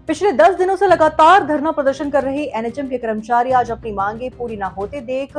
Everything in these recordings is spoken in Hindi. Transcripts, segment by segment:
पिछले 10 दिनों से लगातार धरना प्रदर्शन कर रहे एनएचएम के कर्मचारी आज अपनी मांगे पूरी न होते देख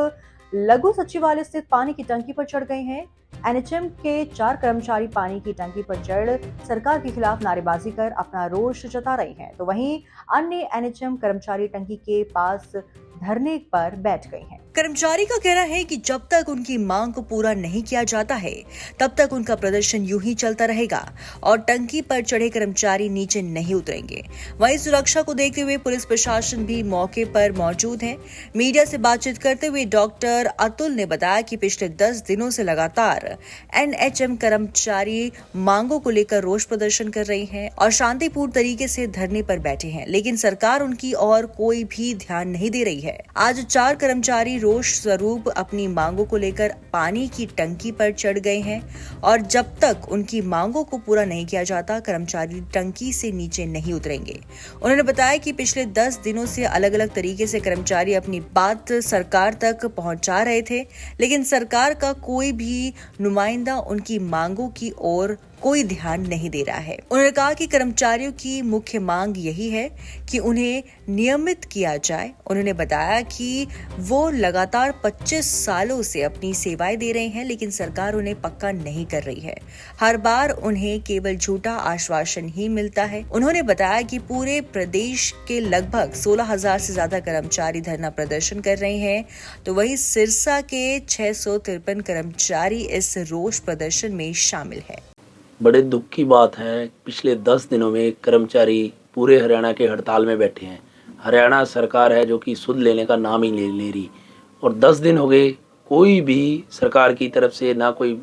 लघु सचिवालय स्थित पानी की टंकी पर चढ़ गए हैं। एनएचएम के 4 कर्मचारी पानी की टंकी पर चढ़ सरकार के खिलाफ नारेबाजी कर अपना रोष जता रहे हैं, तो वहीं अन्य एनएचएम कर्मचारी टंकी के पास धरने पर बैठ गए हैं। कर्मचारी का कहना है कि जब तक उनकी मांग को पूरा नहीं किया जाता है तब तक उनका प्रदर्शन यूं ही चलता रहेगा और टंकी पर चढ़े कर्मचारी नीचे नहीं उतरेंगे। वहीं सुरक्षा को देखते हुए पुलिस प्रशासन भी मौके पर मौजूद है। मीडिया से बातचीत करते हुए डॉक्टर अतुल ने बताया कि पिछले 10 दिनों से लगातार एनएचएम कर्मचारी मांगों को लेकर रोष प्रदर्शन कर रहे हैं और शांतिपूर्ण तरीके से धरने पर बैठे हैं, लेकिन सरकार उनकी और कोई भी ध्यान नहीं दे रही है। आज 4 कर्मचारी रोष स्वरूप अपनी मांगों को लेकर पानी की टंकी पर चढ़ गए हैं और जब तक उनकी मांगों को पूरा नहीं किया जाता कर्मचारी टंकी से नीचे नहीं उतरेंगे। उन्होंने बताया कि पिछले 10 दिनों से अलग अलग तरीके से कर्मचारी अपनी बात सरकार तक पहुंचा रहे थे, लेकिन सरकार का कोई भी नुमाइंदा उनकी मांगों की ओर कोई ध्यान नहीं दे रहा है। उन्होंने कहा कि कर्मचारियों की मुख्य मांग यही है कि उन्हें नियमित किया जाए। उन्होंने बताया कि वो लगातार 25 सालों से अपनी सेवाएं दे रहे हैं, लेकिन सरकार उन्हें पक्का नहीं कर रही है। हर बार उन्हें केवल झूठा आश्वासन ही मिलता है। उन्होंने बताया कि पूरे प्रदेश के लगभग 16,000 से ज्यादा कर्मचारी धरना प्रदर्शन कर रहे हैं, तो वहीं सिरसा के 653 कर्मचारी इस रोष प्रदर्शन में शामिल है। बड़े दुख की बात है, पिछले 10 दिनों में कर्मचारी पूरे हरियाणा के हड़ताल में बैठे हैं। हरियाणा सरकार है जो कि सुध लेने का नाम ही नहीं ले रही और 10 दिन हो गए, कोई भी सरकार की तरफ से ना कोई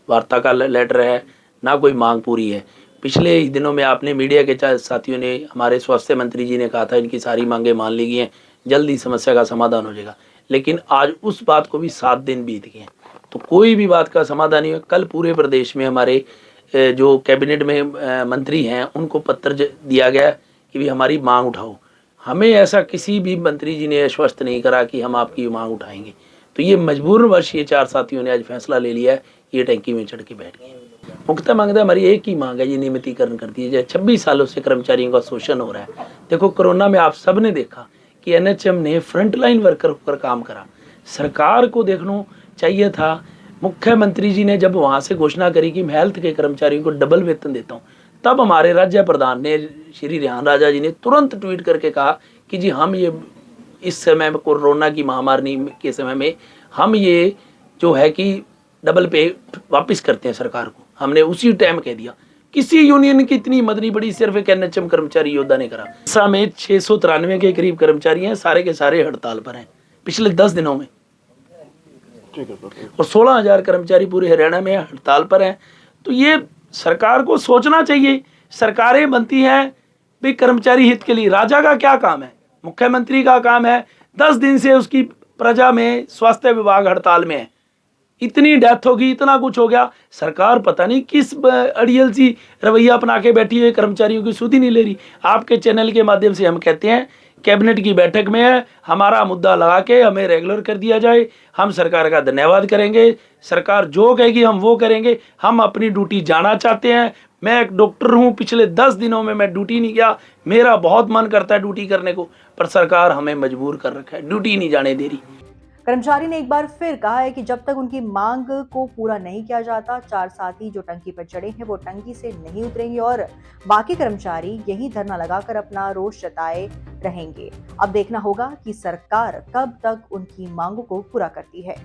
वार्ता का लेटर है, ना कोई मांग पूरी है। पिछले दिनों में आपने मीडिया के साथियों ने, हमारे स्वास्थ्य मंत्री जी ने कहा था इनकी सारी मांगें मान ली गई हैं, जल्दी समस्या का समाधान हो जाएगा, लेकिन आज उस बात को भी 7 दिन बीत गए हैं, तो कोई भी बात का समाधान नहीं हुआ। कल पूरे प्रदेश में हमारे जो कैबिनेट में मंत्री हैं उनको पत्र दिया गया कि भी हमारी मांग उठाओ। हमें ऐसा किसी भी मंत्री जी ने आश्वस्त नहीं करा कि हम आपकी मांग उठाएंगे, तो ये मजबूरनवश ये 4 साथियों ने आज फैसला ले लिया है, ये टंकी में चढ़ के बैठ गए। मुख्यतः मांग हमारी एक ही मांग है, ये नियमितीकरण कर दिया जाए। 26 सालों से कर्मचारियों का शोषण हो रहा है। देखो, कोरोना में आप सब ने देखा कि एनएचएम ने फ्रंटलाइन वर्कर होकर काम करा। सरकार को देखना चाहिए था, मुख्यमंत्री जी ने जब वहाँ से घोषणा करी कि मैं हेल्थ के कर्मचारियों को डबल वेतन देता हूँ, तब हमारे राज्य प्रधान ने, श्री रेहान राजा जी ने तुरंत ट्वीट करके कहा कि जी हम ये इस समय में कोरोना की महामारी के समय में हम ये जो है कि डबल पे वापस करते हैं सरकार को। हमने उसी टाइम कह दिया। किसी यूनियन की इतनी मदद नहीं पड़ी, सिर्फ एक एनएचएम कर्मचारी योद्धा ने करा। में 693 के करीब कर्मचारी हैं, सारे के सारे हड़ताल पर हैं पिछले 10 दिनों में, और 16,000 कर्मचारी पूरे हरियाणा में हड़ताल पर हैं। तो ये सरकार को सोचना चाहिए। सरकारें बनती हैं भाई कर्मचारी हित के लिए। राजा का क्या काम है? मुख्यमंत्री का काम है। 10 दिन से उसकी प्रजा में स्वास्थ्य विभाग हड़ताल में है, इतनी डेथ होगी, इतना कुछ हो गया। सरकार पता नहीं किस अड़ियल सी रवैया अपना के बैठी है, कर्मचारियों की सुध ही नहीं ले रही। आपके चैनल के माध्यम से हम कहते हैं कैबिनेट की बैठक में है, हमारा मुद्दा लगा के हमें रेगुलर कर दिया जाए। हम सरकार का धन्यवाद करेंगे, सरकार जो कहेगी हम वो करेंगे। हम अपनी ड्यूटी जाना चाहते हैं। मैं एक डॉक्टर हूँ, पिछले 10 दिनों में मैं ड्यूटी नहीं गया। मेरा बहुत मन करता है ड्यूटी करने को, पर सरकार हमें मजबूर कर रखा है, ड्यूटी नहीं जाने दे रही। कर्मचारी ने एक बार फिर कहा है कि जब तक उनकी मांग को पूरा नहीं किया जाता 4 साथी जो टंकी पर चढ़े हैं वो टंकी से नहीं उतरेंगे और बाकी कर्मचारी यही धरना लगाकर अपना रोष जताए रहेंगे। अब देखना होगा कि सरकार कब तक उनकी मांगों को पूरा करती है।